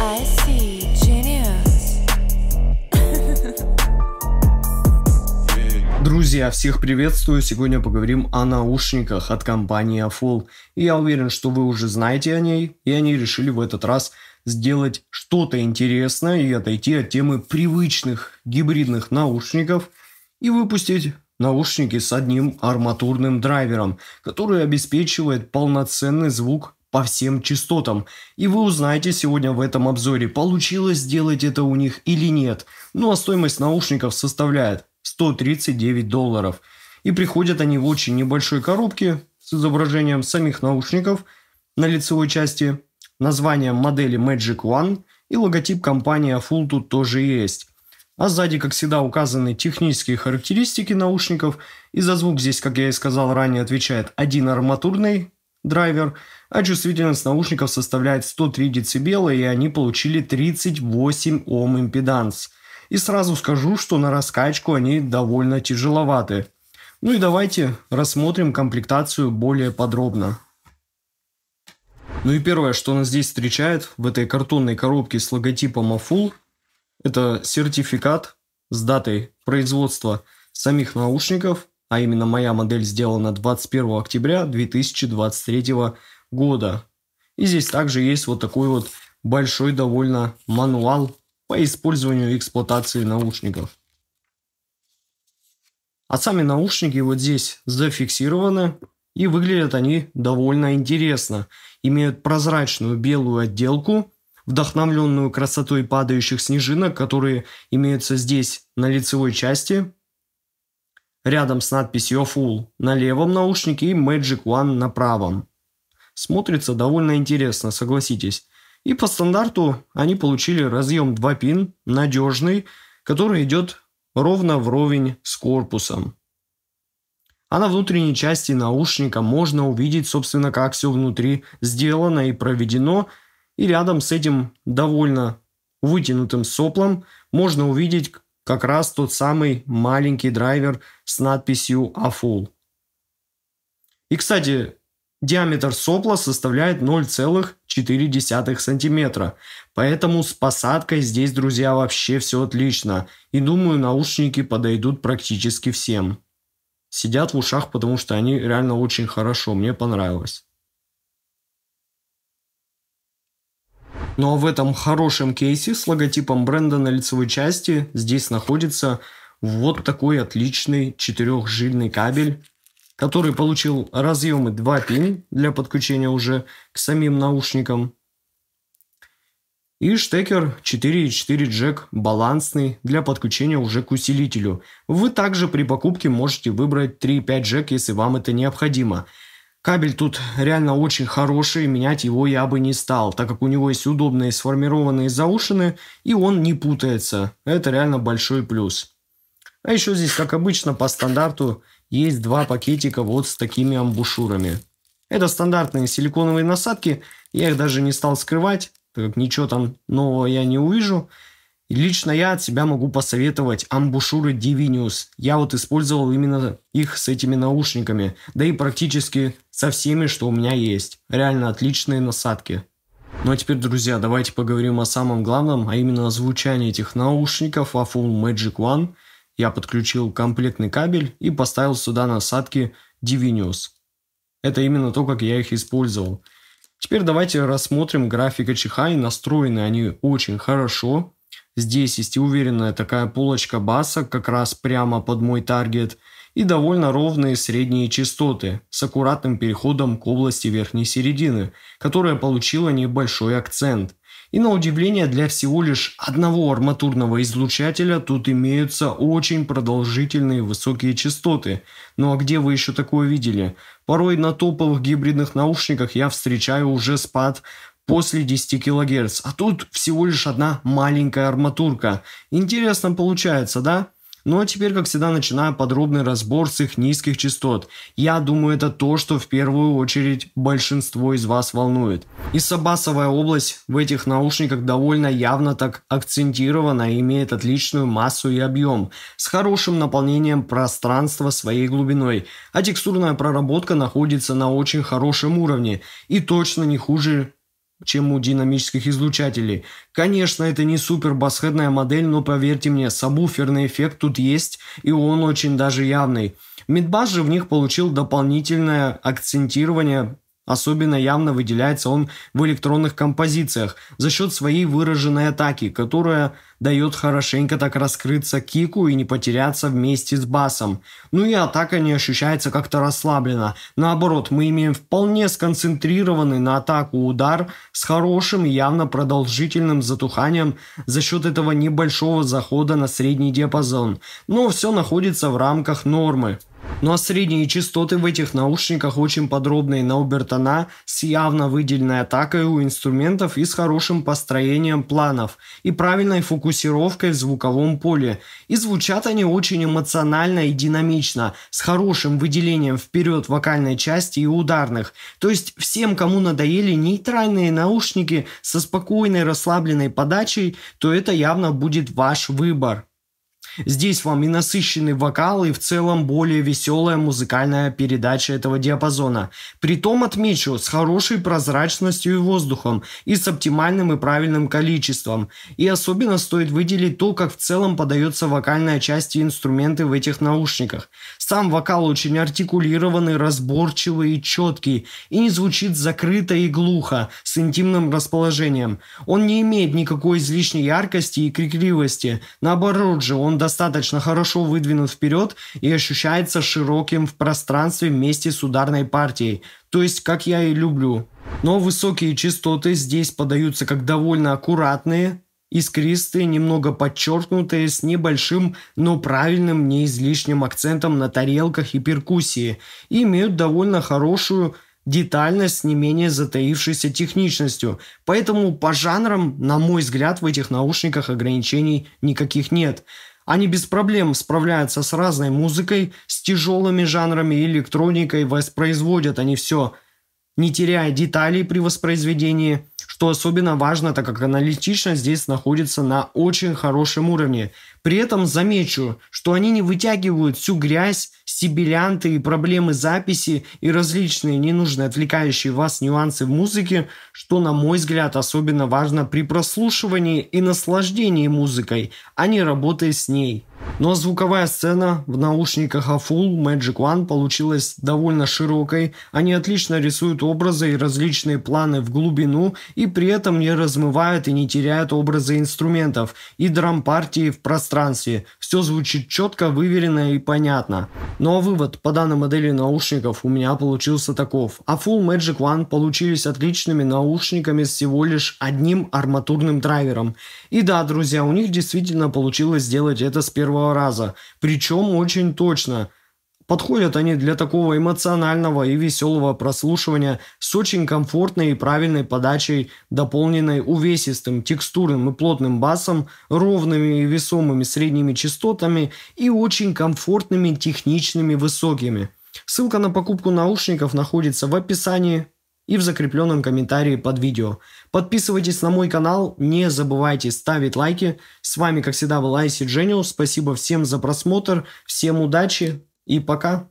I see genius. Друзья, всех приветствую! Сегодня поговорим о наушниках от компании Aful. И я уверен, что вы уже знаете о ней, и они решили в этот раз сделать что-то интересное и отойти от темы привычных гибридных наушников и выпустить наушники с одним арматурным драйвером, который обеспечивает полноценный звук по всем частотам. И вы узнаете сегодня в этом обзоре, получилось сделать это у них или нет. Ну а стоимость наушников составляет $139. И приходят они в очень небольшой коробке с изображением самих наушников на лицевой части, названием модели Magic One и логотип компании Aful тут тоже есть. А сзади, как всегда, указаны технические характеристики наушников. И за звук здесь, как я и сказал ранее, отвечает один арматурный драйвер, а чувствительность наушников составляет 103 дБ, и они получили 38 Ом импеданс. И сразу скажу, что на раскачку они довольно тяжеловаты. Ну и давайте рассмотрим комплектацию более подробно. Ну и первое, что нас здесь встречает в этой картонной коробке с логотипом Aful, это сертификат с датой производства самих наушников, а именно моя модель сделана 21 октября 2023 года. И здесь также есть вот такой вот большой довольно мануал по использованию и эксплуатации наушников. А сами наушники вот здесь зафиксированы, и выглядят они довольно интересно. Имеют прозрачную белую отделку, вдохновленную красотой падающих снежинок, которые имеются здесь на лицевой части, рядом с надписью Aful на левом наушнике и Magic One на правом. Смотрится довольно интересно, согласитесь. И по стандарту они получили разъем 2 пин, надежный, который идет ровно вровень с корпусом. А на внутренней части наушника можно увидеть, собственно, как все внутри сделано и проведено. И рядом с этим довольно вытянутым соплом можно увидеть как раз тот самый маленький драйвер с надписью Aful. И, кстати, диаметр сопла составляет 0,4 сантиметра. Поэтому с посадкой здесь, друзья, вообще все отлично. И думаю, наушники подойдут практически всем. Сидят в ушах, потому что они реально очень хорошо. Мне понравилось. Ну а в этом хорошем кейсе с логотипом бренда на лицевой части здесь находится вот такой отличный 4-жильный кабель, который получил разъемы 2 пин для подключения уже к самим наушникам. И штекер 4.4 джек балансный для подключения уже к усилителю. Вы также при покупке можете выбрать 3.5 джек, если вам это необходимо. Кабель тут реально очень хороший, менять его я бы не стал, так как у него есть удобные сформированные заушины, и он не путается. Это реально большой плюс. А еще здесь, как обычно, по стандарту есть 2 пакетика вот с такими амбушюрами. Это стандартные силиконовые насадки, я их даже не стал скрывать, так как ничего там нового я не увижу. И лично я от себя могу посоветовать амбушюры Divinius. Я вот использовал именно их с этими наушниками, да и практически со всеми, что у меня есть. Реально отличные насадки. Ну а теперь, друзья, давайте поговорим о самом главном, а именно о звучании этих наушников Aful Magic One. Я подключил комплектный кабель и поставил сюда насадки Divinius. Это именно то, как я их использовал. Теперь давайте рассмотрим график АЧХ, и настроены они очень хорошо. Здесь есть и уверенная такая полочка баса, как раз прямо под мой таргет, и довольно ровные средние частоты с аккуратным переходом к области верхней середины, которая получила небольшой акцент. И на удивление, для всего лишь одного арматурного излучателя тут имеются очень продолжительные высокие частоты. Ну а где вы еще такое видели? Порой на топовых гибридных наушниках я встречаю уже спад после 10 кГц, а тут всего лишь одна маленькая арматурка. Интересно получается, да? Ну а теперь, как всегда, начинаю подробный разбор с их низких частот. Я думаю, это то, что в первую очередь большинство из вас волнует. И сабасовая область в этих наушниках довольно явно так акцентирована и имеет отличную массу и объем, с хорошим наполнением пространства своей глубиной. А текстурная проработка находится на очень хорошем уровне и точно не хуже чем у динамических излучателей. Конечно, это не супер басхедная модель, но поверьте мне, сабвуферный эффект тут есть, и он очень даже явный. Мидбас же в них получил дополнительное акцентирование. Особенно явно выделяется он в электронных композициях за счет своей выраженной атаки, которая дает хорошенько так раскрыться кику и не потеряться вместе с басом. Ну и атака не ощущается как-то расслабленно. Наоборот, мы имеем вполне сконцентрированный на атаку удар с хорошим и явно продолжительным затуханием за счет этого небольшого захода на средний диапазон. Но все находится в рамках нормы. Ну а средние частоты в этих наушниках очень подробные на обертона с явно выделенной атакой у инструментов и с хорошим построением планов и правильной фокусировкой в звуковом поле. И звучат они очень эмоционально и динамично, с хорошим выделением вперед вокальной части и ударных. То есть всем, кому надоели нейтральные наушники со спокойной расслабленной подачей, то это явно будет ваш выбор. Здесь вам и насыщенный вокал, и в целом более веселая музыкальная передача этого диапазона. Притом отмечу, с хорошей прозрачностью и воздухом, и с оптимальным и правильным количеством. И особенно стоит выделить то, как в целом подается вокальная часть и инструменты в этих наушниках. Сам вокал очень артикулированный, разборчивый и четкий, и не звучит закрыто и глухо, с интимным расположением. Он не имеет никакой излишней яркости и крикливости. Наоборот же, он достаточно хорошо выдвинут вперед и ощущается широким в пространстве вместе с ударной партией, то есть как я и люблю. Но высокие частоты здесь подаются как довольно аккуратные, искристые, немного подчеркнутые, с небольшим, но правильным, не излишним акцентом на тарелках и перкуссии, и имеют довольно хорошую детальность с не менее затаившейся техничностью. Поэтому по жанрам, на мой взгляд, в этих наушниках ограничений никаких нет. Они без проблем справляются с разной музыкой, с тяжелыми жанрами и электроникой, воспроизводят они все, не теряя деталей при воспроизведении, что особенно важно, так как аналитичность здесь находится на очень хорошем уровне. При этом замечу, что они не вытягивают всю грязь, сибилянты и проблемы записи и различные ненужные отвлекающие вас нюансы в музыке, что, на мой взгляд, особенно важно при прослушивании и наслаждении музыкой, а не работая с ней. Но звуковая сцена в наушниках Aful Magic One получилась довольно широкой. Они отлично рисуют образы и различные планы в глубину и при этом не размывают и не теряют образы инструментов и драм-партии в пространстве. Все звучит четко, выверенно и понятно. Ну а вывод по данной модели наушников у меня получился таков. Aful Magic One получились отличными наушниками с всего лишь одним арматурным драйвером. И да, друзья, у них действительно получилось сделать это с первого раза. Причем очень точно. Подходят они для такого эмоционального и веселого прослушивания с очень комфортной и правильной подачей, дополненной увесистым, текстурным и плотным басом, ровными и весомыми средними частотами и очень комфортными, техничными, высокими. Ссылка на покупку наушников находится в описании и в закрепленном комментарии под видео. Подписывайтесь на мой канал, не забывайте ставить лайки. С вами, как всегда, был IC Genius. Спасибо всем за просмотр, всем удачи и пока.